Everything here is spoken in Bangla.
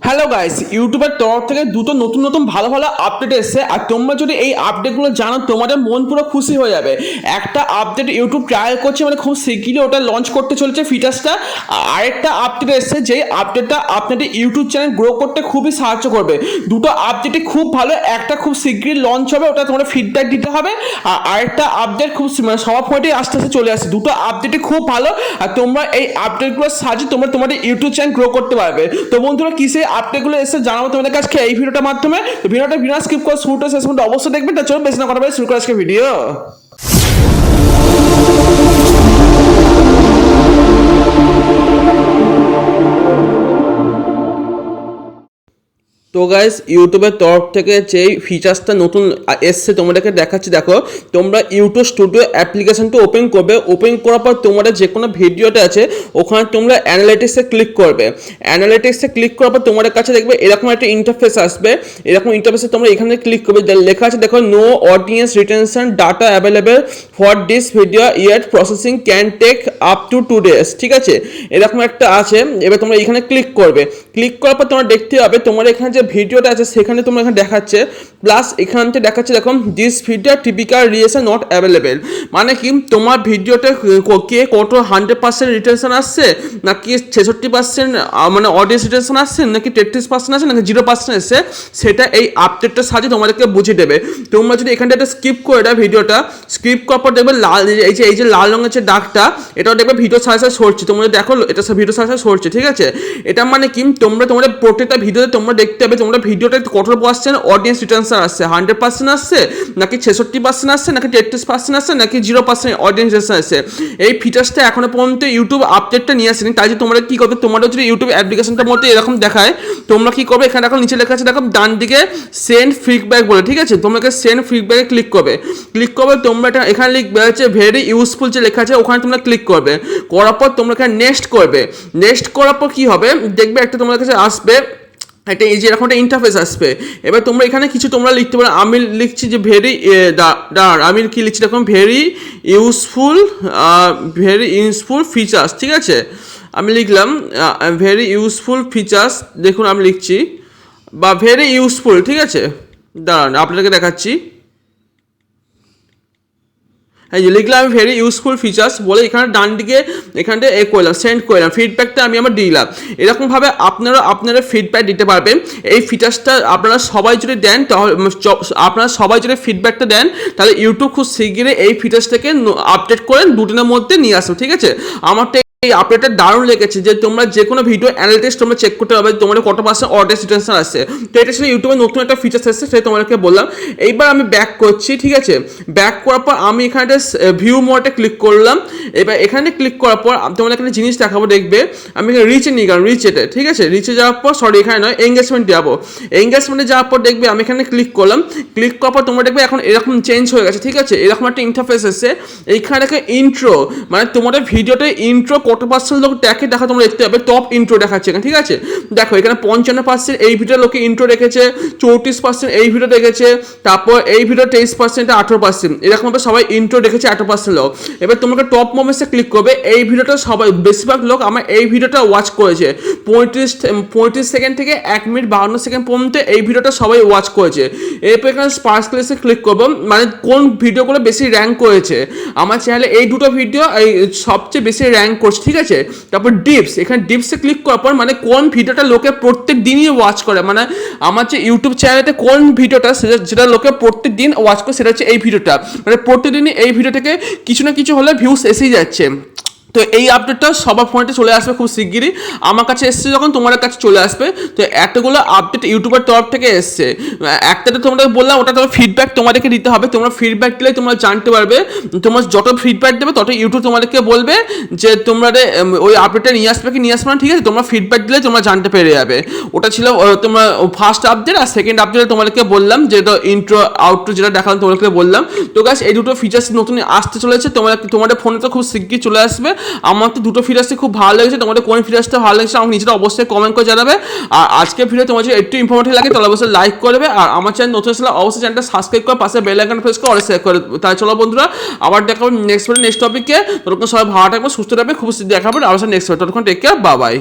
হ্যালো গাইস, ইউটিউবের তরফ থেকে দুটো নতুন নতুন ভালো ভালো আপডেট এসেছে। আর তোমরা যদি এই আপডেটগুলো জানো তোমাদের মন পুরো খুশি হয়ে যাবে। একটা আপডেট ইউটিউব ট্রায়াল করছে, মানে খুব শিগগিরই ওটা লঞ্চ করতে চলেছে ফিচার্সটা। আরেকটা আপডেট এসেছে, যেই আপডেটটা আপনাদের ইউটিউব চ্যানেল গ্রো করতে খুবই সাহায্য করবে। দুটো আপডেটই খুব ভালো, একটা খুব শিগগিরই লঞ্চ হবে, ওটা তোমরা ফিডব্যাক দিতে হবে। আর আরেকটা আপডেট খুব মানে সবার ফোনেই আস্তে আস্তে চলে আসছে। দুটো আপডেটই খুব ভালো, আর তোমরা এই আপডেটগুলোর সাহায্যে তোমরা তোমাদের ইউটিউব চ্যানেল গ্রো করতে পারবে। তো বন্ধুরা, কিসে আপডেটগুলো এসে জানাবো তোমাদের কাছে এই ভিডিওটার মাধ্যমে। তো ভিডিওটা বিনা স্কিপ করে শুরু থেকে শেষ পর্যন্ত অবশ্যই দেখবেন। তো চলো বেশি না কথা বলে শুরু করা আজকে ভিডিও। তো গাইস, ইউটিউবের তরফ থেকে যেই ফিচার্সটা নতুন এসছে তোমাদেরকে দেখাচ্ছি। দেখো, তোমরা ইউটিউব স্টুডিও অ্যাপ্লিকেশনটা ওপেন করবে। ওপেন করার পর তোমাদের যে কোনো ভিডিওটা আছে ওখানে তোমরা অ্যানালিটিক্সে ক্লিক করবে। অ্যানালিটিক্সে ক্লিক করার পর তোমাদের কাছে দেখবে এরকম একটা ইন্টারফেস আসবে। এরকম ইন্টারফেসে তোমরা এখানে ক্লিক করবে, লেখা আছে দেখো, no audience retention data available for this video yet processing can take up to 2 days। ঠিক আছে, এরকম একটা আছে। এবার তোমরা এখানে ক্লিক করবে। ক্লিক করার পর তোমরা দেখতে পাবে তোমার এখানে যে ভিডিওটা আছে সেখানে তোমরা এখানে দেখাচ্ছে, প্লাস এখানে দেখাচ্ছে দেখো, this video typical reaction not available. মানে কি, তোমার ভিডিওটা কে কত 100% রিটেনশন আসছে, নাকি 66% মানে অডিয়েন্স রিটেনশন আসছে, নাকি 33% আসছে, নাকি 0% এসছে, সেটা এই আপডেটটার সাহায্যে তোমাদেরকে বুঝিয়ে দেবে। তোমরা যদি এখানটা একটা স্কিপ করে দাও, ভিডিওটা স্কিপ করার পর দেখবে লাল এই যে লাল রঙের যে দাগটা, এটাও দেখবে ভিডিও সাথে সাথে সরছে। তোমরা দেখো এটা ভিডিও সাথে সাথে সরছে। ঠিক আছে, এটা মানে কি, তোমরা তোমাদের প্রত্যেকটা ভিডিওতে তোমরা দেখতে হবে তোমরা ভিডিওটা কত পার্সেন্ট অডিয়েন্স রিটেনশন আসছে, 100% আসছে, নাকি 66% আসছে, নাকি 33% আসছে, নাকি 0% অডিয়েন্স রিটেনশন আসছে। এই ফিচার্সটা এখনো পর্যন্ত ইউটিউব আপডেটটা নিয়ে আসেনি। তাই যে তোমরা কি করবে, তোমাদের যদি ইউটিউব অ্যাপ্লিকেশনটার মধ্যে এরকম দেখায়, তোমরা কি করবে, এখানে দেখো নিচে লেখা আছে দেখো ডান দিকে সেন্ড ফিডব্যাক বলে। ঠিক আছে, তোমরা সেন্ড ফিডব্যাকে ক্লিক করবে। ক্লিক করবে, তোমরা এটা এখানে লিখবে হচ্ছে ভেরি ইউজফুল যে লেখা আছে, ওখানে তোমরা ক্লিক করবে। করার পর তোমরা এখানে নেক্সট করবে। নেক্সট করার পর কি হবে, দেখবে একটা তোমার কাছে আসবে একটা এই যে এরকম একটা ইন্টারফেস আসবে। এবার তোমরা এখানে কিছু তোমরা লিখতে পারো। আমি লিখছি যে ভেরি আমি কি লিখছি দেখুন, ভেরি ইউজফুল ফিচার্স। ঠিক আছে, আমি লিখলাম ভেরি ইউজফুল ফিচার্স। দেখুন আমি লিখছি, বা ভেরি ইউজফুল। ঠিক আছে, দাঁড়ান আপনাদেরকে দেখাচ্ছি। হ্যাঁ, যে লিখলাম আমি ভেরি ইউজফুল ফিচার্স বলে এখানে ডান দিকে এখানটা করলাম, সেন্ড করলাম, ফিডব্যাকটা আমি আমার দিলাম। এরকমভাবে আপনারা ফিডব্যাক দিতে পারবেন। এই ফিচার্সটা আপনারা সবাই যদি দেন, তাহলে আপনারা সবাই যদি ফিডব্যাকটা দেন, তাহলে ইউটিউব খুব শিগগিরই এই ফিচার্সটাকে আপডেট করে দুদিনের মধ্যে নিয়ে আসবে। ঠিক আছে, আমারটা এই আপডেটটা দারুণ লেগেছে যে তোমরা যে কোনো ভিডিও অ্যানালিটিক্স তোমরা চেক করতে পারবে তোমাদের কত পার্সেন্ট অডিয়েন্স রিটেনশন আসছে। তো এটা ছিল ইউটিউবের নতুন একটা ফিচার্স এসেছে, সেটা তোমাদেরকে বললাম। এইবার আমি ব্যাক করছি। ঠিক আছে, ব্যাক করার পর আমি এখানে ভিউ মোডে ক্লিক করলাম। এবার এখানে ক্লিক করার পর তোমাদের একটা জিনিস দেখাবো, দেখবে আমি এখানে রিচে নিয়ে গেলাম, রিচেতে। ঠিক আছে, রিচে যাওয়ার পর এখানে নয়, এঙ্গেজমেন্টে যাবো। এঙ্গেজমেন্টে যাওয়ার পর দেখবে আমি এখানে ক্লিক করলাম। ক্লিক করার পর তোমরা দেখবে এখন এরকম চেঞ্জ হয়ে গেছে। ঠিক আছে, এরকম একটা ইন্টারফেস এসেছে। এইখানে দেখে ইন্ট্রো, মানে তোমাদের ভিডিওতে ইন্ট্রো কত পার্সেন্ট লোক দেখা তোমরা দেখতে পাবে, টপ ইন্ট্রো দেখাচ্ছে এখানে। ঠিক আছে, দেখো এখানে 55% এই ভিডিও লোকে ইন্ট্রো রেখেছে, 34% এই ভিডিও দেখেছে, তারপর এই ভিডিও 23%, 18%, এরকমভাবে সবাই ইন্ট্রো দেখেছে 18% লোক। এবার তোমাকে টপ মোমেন্টসে ক্লিক করবে। এই ভিডিওটা সবাই বেশিরভাগ লোক আমার এই ভিডিওটা ওয়াচ করেছে, 35 সেকেন্ড থেকে 1 মিনিট 52 সেকেন্ড পর্যন্ত এই ভিডিওটা সবাই ওয়াচ করেছে। এরপর এখানে স্পার্কলেসে ক্লিক করবো, মানে কোন ভিডিওগুলো বেশি র্যাঙ্ক করেছে আমার চ্যানেলে, এই দুটো ভিডিও এই সবচেয়ে বেশি র্যাঙ্ক করছে। ঠিক আছে, তারপর ডিপস, এখানে ডিপসে ক্লিক করার পর মানে কোন ভিডিওটা লোকে প্রত্যেক দিনই ওয়াচ করে, মানে আমার যে ইউটিউব চ্যানেলে কোন ভিডিওটা যেটা লোকে প্রত্যেক দিন ওয়াচ করে, সেটা হচ্ছে এই ভিডিওটা। মানে প্রত্যেকদিনই এই ভিডিও থেকে কিছু না কিছু হলে ভিউস এসেই যাচ্ছে। তো এই আপডেটটা সবার ফোনেতে চলে আসবে খুব শিগগিরই। আমার কাছে এসছে যখন তোমাদের কাছে চলে আসবে। তো এতগুলো আপডেট ইউটিউবের তরফ থেকে এসছে। একটাতে তোমাদের বললাম ওটা তোমার ফিডব্যাক তোমাদেরকে দিতে হবে। তোমরা ফিডব্যাক দিলে তোমরা জানতে পারবে, তোমরা যত ফিডব্যাক দেবে তত ইউটিউব তোমাদেরকে বলবে যে তোমরা ওই আপডেটটা নিয়ে আসবে কি নিয়ে আসবে না। ঠিক আছে, তোমরা ফিডব্যাক দিলে তোমরা জানতে পেরে যাবে। ওটা ছিল তোমরা ফার্স্ট আপডেট। আর সেকেন্ড আপডেটে তোমাদেরকে বললাম যেটা ইন্ট্রো আউট্রো যেটা দেখালাম তোমাদেরকে বললাম। তো গাইস, এই দুটো ফিচার্স নতুন আসতে চলেছে, তোমাদের ফোনে তো খুব শিগগিরই চলে আসবে। আমার তো দুটো ফিচার্সই খুব ভালো লেগেছে। তোমাদের কোন ফিচার্সটা ভালো লেগেছে আমাকে নিচে অবশ্যই কমেন্ট করে জানাবে। আর আজকের ভিডিও তোমার যদি একটু ইনফরমেটিভ লাগে তাহলে অবশ্যই লাইক করবে। আর আমার চ্যানেল নতুন আসলে অবশ্যই চ্যানেলটা সাবস্ক্রাইব করে পাশে বেল আইকন প্রেস করে শেয়ার করে। তাই চলো বন্ধুরা, আবার দেখা হবে নেক্সট টপিকে। ততক্ষণ সবাই ভালো থাকবে, সুস্থ থাকবে, খুব দেখাবে আবার নেক্সট ততক্ষণ টেক কেয়ার, বাই বাই।